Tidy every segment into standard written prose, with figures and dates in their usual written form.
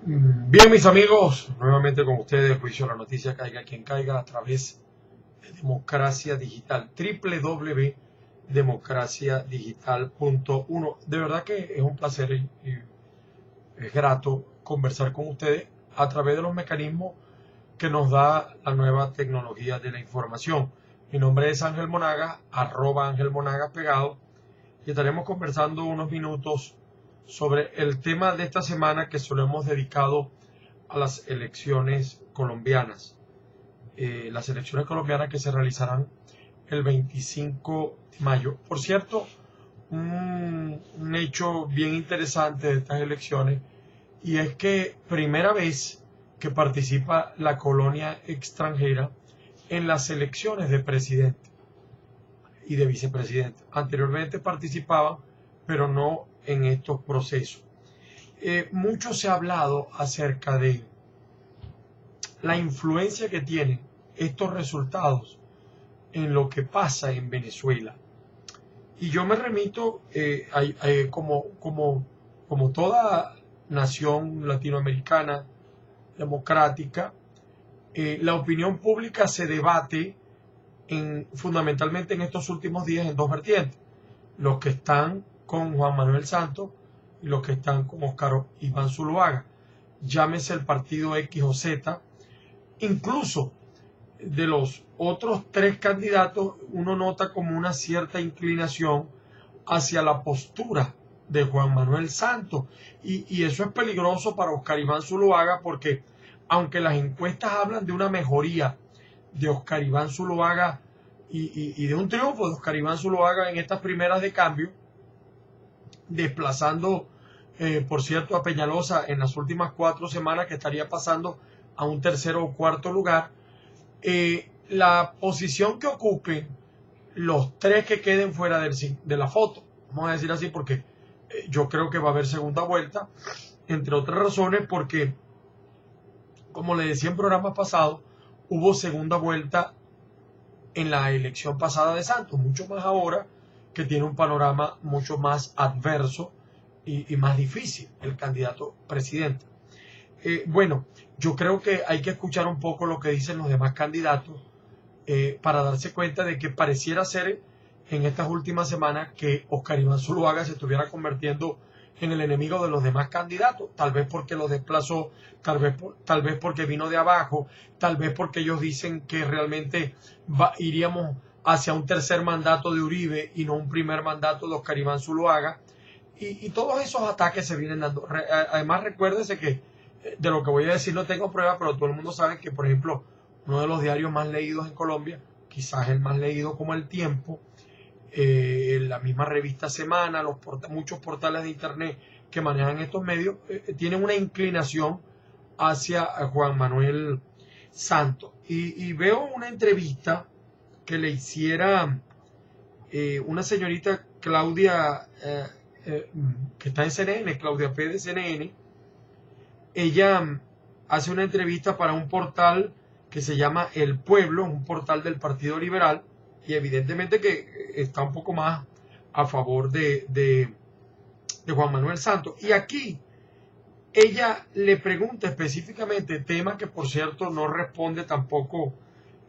Bien, mis amigos, nuevamente con ustedes, juicio la noticia caiga quien caiga a través de Democracia Digital, www.democraciadigital.1. De verdad que es un placer y es grato conversar con ustedes a través de los mecanismos que nos da la nueva tecnología de la información. Mi nombre es Ángel Monagas, @Ángel Monagas pegado, y estaremos conversando unos minutos sobre el tema de esta semana que se lo hemos dedicado a las elecciones colombianas. Las elecciones colombianas que se realizarán el 25 de mayo. Por cierto, un hecho bien interesante de estas elecciones, y es que primera vez que participa la colonia extranjera en las elecciones de presidente y de vicepresidente. Anteriormente participaban, pero no en estos procesos. Mucho se ha hablado acerca de la influencia que tienen estos resultados en lo que pasa en Venezuela. Y yo me remito, como toda nación latinoamericana democrática, la opinión pública se debate fundamentalmente en estos últimos días en dos vertientes: los que están con Juan Manuel Santos y los que están con Óscar Iván Zuluaga. Llámese el partido X o Z. Incluso de los otros tres candidatos, uno nota como una cierta inclinación hacia la postura de Juan Manuel Santos. Y eso es peligroso para Óscar Iván Zuluaga, porque aunque las encuestas hablan de una mejoría de Óscar Iván Zuluaga y de un triunfo de Óscar Iván Zuluaga en estas primeras de cambio, desplazando, por cierto, a Peñalosa en las últimas 4 semanas, que estaría pasando a un tercero o cuarto lugar, la posición que ocupen los tres que queden fuera de la foto, vamos a decir así, porque yo creo que va a haber segunda vuelta, entre otras razones porque, como le decía en programas pasados, hubo segunda vuelta en la elección pasada de Santos, mucho más ahora que tiene un panorama mucho más adverso y más difícil el candidato presidente. Bueno, yo creo que hay que escuchar un poco lo que dicen los demás candidatos, para darse cuenta de que pareciera ser en estas últimas semanas que Óscar Iván Zuluaga se estuviera convirtiendo en el enemigo de los demás candidatos, tal vez porque los desplazó, tal vez porque vino de abajo, tal vez porque ellos dicen que realmente iríamos hacia un tercer mandato de Uribe y no un primer mandato de Óscar Iván Zuluaga, y todos esos ataques se vienen dando. Además, recuérdese que de lo que voy a decir no tengo pruebas, pero todo el mundo sabe que, por ejemplo, uno de los diarios más leídos en Colombia, quizás el más leído como El Tiempo, la misma revista Semana, muchos portales de internet que manejan estos medios, tienen una inclinación hacia Juan Manuel Santos. Y veo una entrevista que le hiciera una señorita Claudia, que está en CNN, Claudia P. de CNN. Ella hace una entrevista para un portal que se llama El Pueblo, un portal del Partido Liberal, y evidentemente que está un poco más a favor de Juan Manuel Santos. Y aquí ella le pregunta específicamente, tema que por cierto no responde tampoco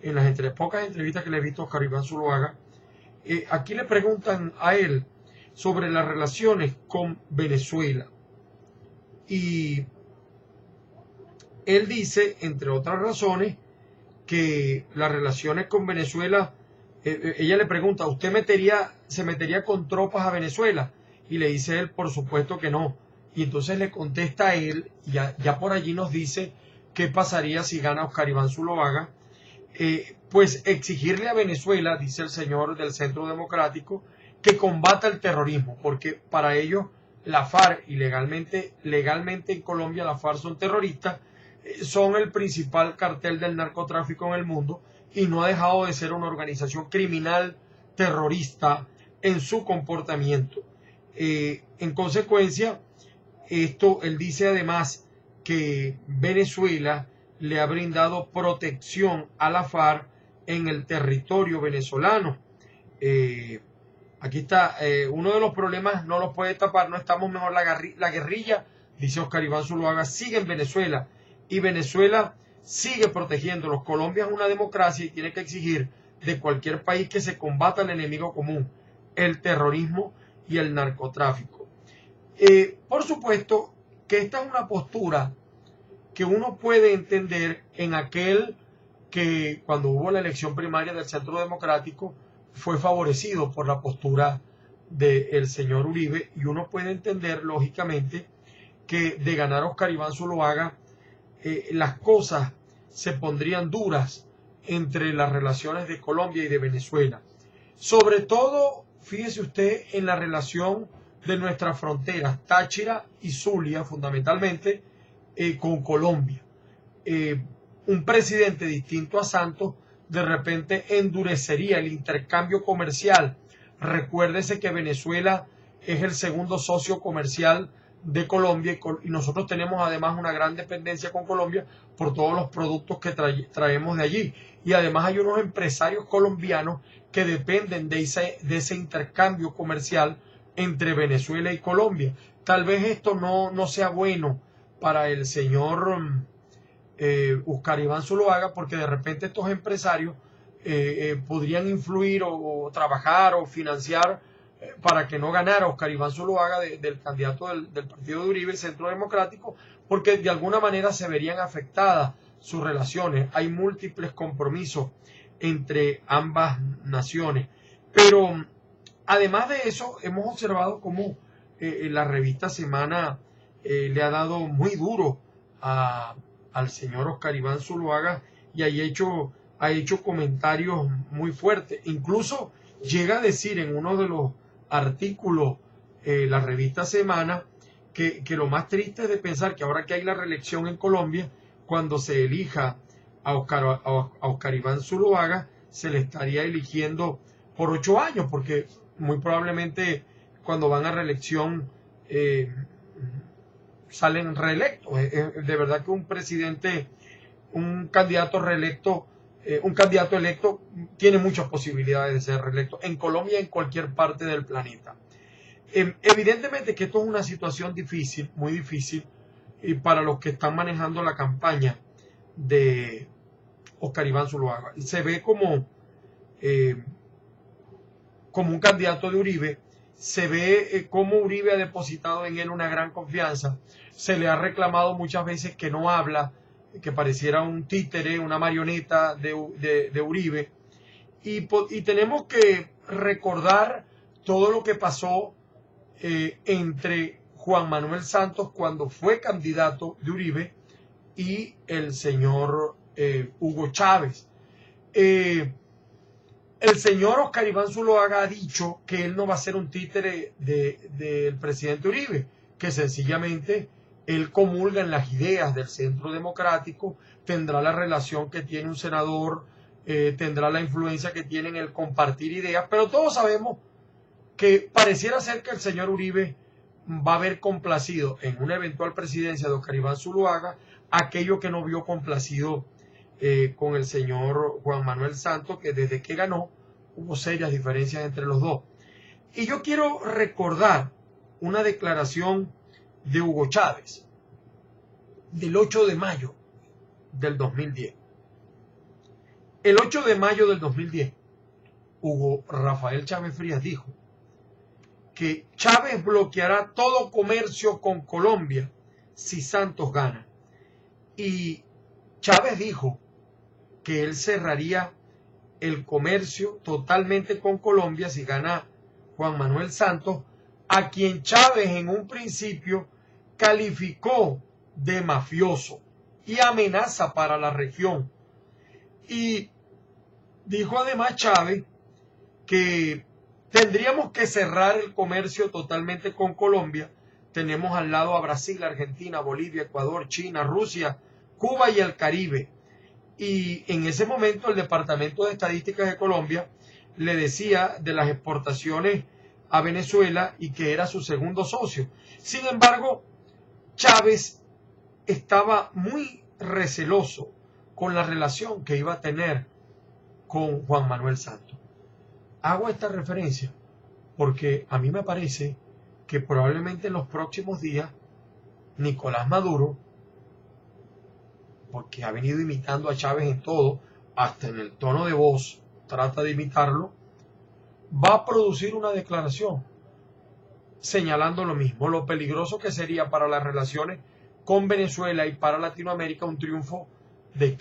en las pocas entrevistas que le he visto a Óscar Iván Zuluaga. Aquí le preguntan a él sobre las relaciones con Venezuela. Y él dice, entre otras razones, que las relaciones con Venezuela, ella le pregunta, ¿usted se metería con tropas a Venezuela? Y le dice él, por supuesto que no. Y entonces le contesta a él, y ya por allí nos dice qué pasaría si gana Óscar Iván Zuluaga. Pues exigirle a Venezuela, dice el señor del Centro Democrático, que combata el terrorismo, porque para ellos la FARC, y legalmente en Colombia la FARC son terroristas, son el principal cartel del narcotráfico en el mundo, y no ha dejado de ser una organización criminal terrorista en su comportamiento. En consecuencia, él dice además que Venezuela le ha brindado protección a la FARC en el territorio venezolano. Aquí está, uno de los problemas no los puede tapar, no estamos mejor la guerrilla dice Oscar Iván Zuluaga, sigue en Venezuela y Venezuela sigue protegiéndolos. Colombia es una democracia y tiene que exigir de cualquier país que se combata el enemigo común, el terrorismo y el narcotráfico. Por supuesto que esta es una postura que uno puede entender en aquel que cuando hubo la elección primaria del Centro Democrático fue favorecido por la postura del señor Uribe, y uno puede entender lógicamente que de ganar Oscar Iván Zuluaga las cosas se pondrían duras entre las relaciones de Colombia y de Venezuela. Sobre todo, fíjese usted en la relación de nuestras fronteras, Táchira y Zulia, fundamentalmente, con Colombia. Un presidente distinto a Santos de repente endurecería el intercambio comercial. Recuérdese que Venezuela es el segundo socio comercial de Colombia y nosotros tenemos además una gran dependencia con Colombia por todos los productos que traemos de allí. Y además hay unos empresarios colombianos que dependen de ese intercambio comercial entre Venezuela y Colombia. Tal vez esto no sea bueno para el señor Oscar Iván Zuluaga, porque de repente estos empresarios podrían influir o trabajar o financiar para que no ganara Oscar Iván Zuluaga del candidato del partido de Uribe, Centro Democrático, porque de alguna manera se verían afectadas sus relaciones. Hay múltiples compromisos entre ambas naciones. Pero además de eso, hemos observado cómo la revista Semana le ha dado muy duro al señor Oscar Iván Zuluaga y ha hecho comentarios muy fuertes. Incluso llega a decir en uno de los artículos la revista Semana que lo más triste es de pensar que ahora que hay la reelección en Colombia, cuando se elija a Oscar Iván Zuluaga, se le estaría eligiendo por 8 años, porque muy probablemente cuando van a reelección salen reelectos. De verdad que un candidato reelecto, un candidato electo tiene muchas posibilidades de ser reelecto en Colombia y en cualquier parte del planeta. Evidentemente que esto es una situación difícil, muy difícil, y para los que están manejando la campaña de Oscar Iván Zuluaga. Se ve como un candidato de Uribe, se ve como Uribe ha depositado en él una gran confianza. Se le ha reclamado muchas veces que no habla, que pareciera un títere, una marioneta de Uribe. Y tenemos que recordar todo lo que pasó entre Juan Manuel Santos cuando fue candidato de Uribe y el señor Hugo Chávez. El señor Oscar Iván Zuluaga ha dicho que él no va a ser un títere del presidente Uribe, que sencillamente él comulga en las ideas del Centro Democrático, tendrá la relación que tiene un senador, tendrá la influencia que tiene en el compartir ideas, pero todos sabemos que pareciera ser que el señor Uribe va a haber complacido en una eventual presidencia de Oscar Iván Zuluaga aquello que no vio complacido con el señor Juan Manuel Santos, que desde que ganó hubo serias diferencias entre los dos. Y yo quiero recordar una declaración de Hugo Chávez del 8 de mayo del 2010. El 8 de mayo del 2010, Hugo Rafael Chávez Frías dijo que Chávez bloqueará todo comercio con Colombia si Santos gana. Y Chávez dijo que él cerraría el comercio totalmente con Colombia si gana Juan Manuel Santos, a quien Chávez en un principio calificó de mafioso y amenaza para la región. Y dijo además Chávez que tendríamos que cerrar el comercio totalmente con Colombia. Tenemos al lado a Brasil, Argentina, Bolivia, Ecuador, China, Rusia, Cuba y el Caribe. Y en ese momento el Departamento de Estadísticas de Colombia le decía de las exportaciones a Venezuela y que era su segundo socio. Sin embargo, Chávez estaba muy receloso con la relación que iba a tener con Juan Manuel Santos. Hago esta referencia porque a mí me parece que probablemente en los próximos días Nicolás Maduro, porque ha venido imitando a Chávez en todo, hasta en el tono de voz, trata de imitarlo, va a producir una declaración señalando lo mismo, lo peligroso que sería para las relaciones con Venezuela y para Latinoamérica un triunfo de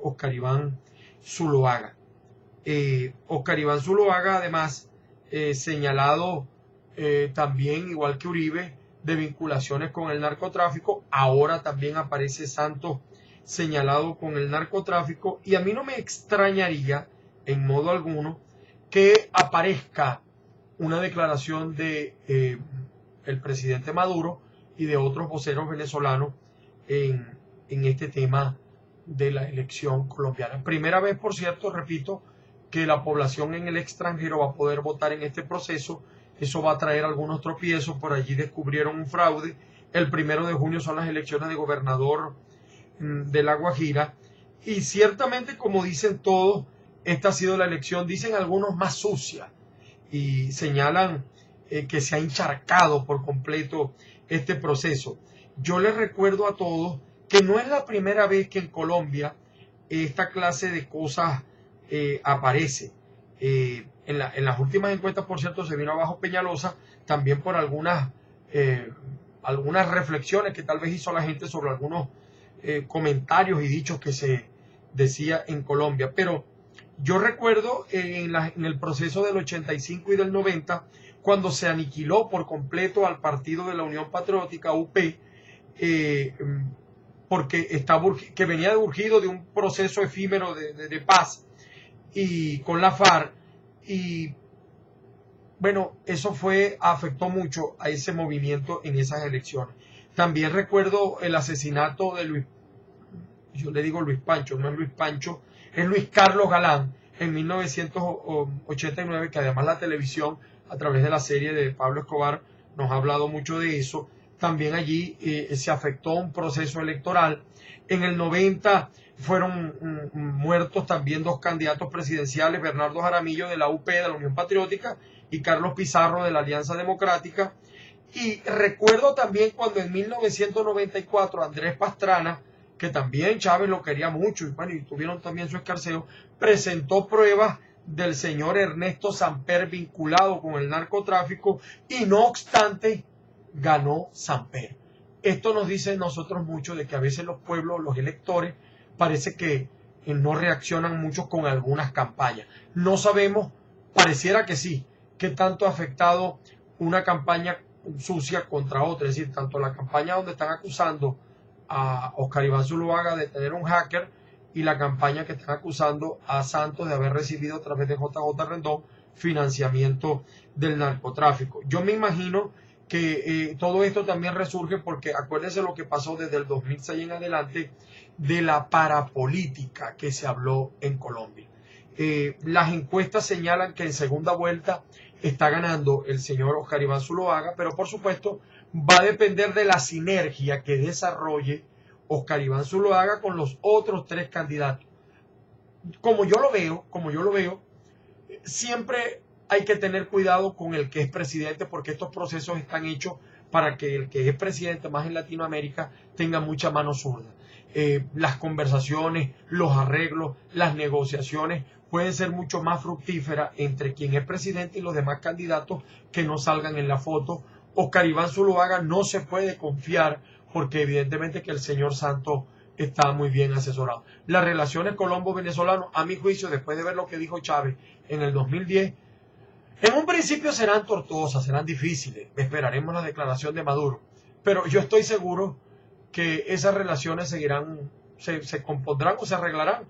Óscar Iván Zuloaga. Óscar Iván Zuloaga, además, señalado también, igual que Uribe, de vinculaciones con el narcotráfico. Ahora también aparece Santos señalado con el narcotráfico, y a mí no me extrañaría en modo alguno que aparezca una declaración de el presidente Maduro y de otros voceros venezolanos en este tema de la elección colombiana. Primera vez, por cierto, repito, que la población en el extranjero va a poder votar en este proceso. Eso va a traer algunos tropiezos. Por allí descubrieron un fraude. El 1 de junio son las elecciones de gobernador de La Guajira, y ciertamente, como dicen todos, esta ha sido la elección, dicen algunos, más sucia, y señalan que se ha encharcado por completo este proceso. Yo les recuerdo a todos que no es la primera vez que en Colombia esta clase de cosas aparece. En las últimas encuestas, por cierto, se vino abajo Peñalosa, también por algunas reflexiones que tal vez hizo la gente sobre algunos comentarios y dichos que se decía en Colombia. Pero yo recuerdo en el proceso del 85 y del 90, cuando se aniquiló por completo al partido de la Unión Patriótica, UP, porque que venía urgido de un proceso efímero de paz y con la FARC, y bueno, eso afectó mucho a ese movimiento en esas elecciones. También recuerdo el asesinato de Luis, yo le digo Luis Pancho, no es Luis Pancho, es Luis Carlos Galán, en 1989, que además la televisión, a través de la serie de Pablo Escobar, nos ha hablado mucho de eso. También allí se afectó un proceso electoral. En el 90 fueron muertos también dos candidatos presidenciales, Bernardo Jaramillo de la UP, de la Unión Patriótica, y Carlos Pizarro de la Alianza Democrática. Y recuerdo también cuando en 1994 Andrés Pastrana, que también Chávez lo quería mucho, y bueno, y tuvieron también su escarceo, presentó pruebas del señor Ernesto Samper vinculado con el narcotráfico, y no obstante ganó Samper. Esto nos dice a nosotros mucho de que a veces los pueblos, los electores, parece que no reaccionan mucho con algunas campañas. No sabemos, pareciera que sí, qué tanto ha afectado una campaña sucia contra otra, es decir, tanto la campaña donde están acusando a Óscar Iván Zuloaga de tener un hacker, y la campaña que están acusando a Santos de haber recibido a través de JJ Rendón financiamiento del narcotráfico. Yo me imagino que todo esto también resurge porque acuérdense lo que pasó desde el 2006 en adelante de la parapolítica que se habló en Colombia. Las encuestas señalan que en segunda vuelta está ganando el señor Óscar Iván Zuloaga, pero por supuesto va a depender de la sinergia que desarrolle Óscar Iván Zuloaga con los otros tres candidatos. Como yo lo veo, siempre hay que tener cuidado con el que es presidente, porque estos procesos están hechos para que el que es presidente, más en Latinoamérica, tenga mucha mano zurda. Las conversaciones, los arreglos, las negociaciones pueden ser mucho más fructíferas entre quien es presidente y los demás candidatos que no salgan en la foto. Óscar Iván Zuloaga no se puede confiar porque evidentemente que el señor Santos está muy bien asesorado. Las relaciones colombo-venezolanos, a mi juicio, después de ver lo que dijo Chávez en el 2010, en un principio serán tortuosas, serán difíciles. Esperaremos la declaración de Maduro. Pero yo estoy seguro que esas relaciones seguirán, se compondrán o se arreglarán.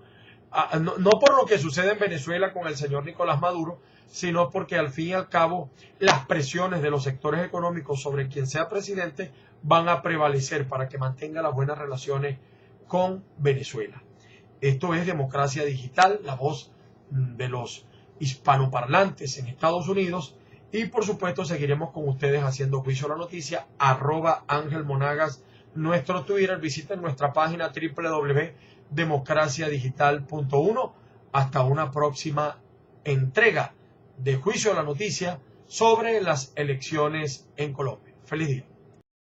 No por lo que sucede en Venezuela con el señor Nicolás Maduro, sino porque al fin y al cabo las presiones de los sectores económicos sobre quien sea presidente van a prevalecer para que mantenga las buenas relaciones con Venezuela. Esto es Democracia Digital, la voz de los hispanoparlantes en Estados Unidos, y por supuesto seguiremos con ustedes haciendo juicio a la noticia. @Ángel Monagas, nuestro Twitter. Visiten nuestra página www.democraciadigital.1. Hasta una próxima entrega de Juicio a la Noticia sobre las elecciones en Colombia. Feliz día.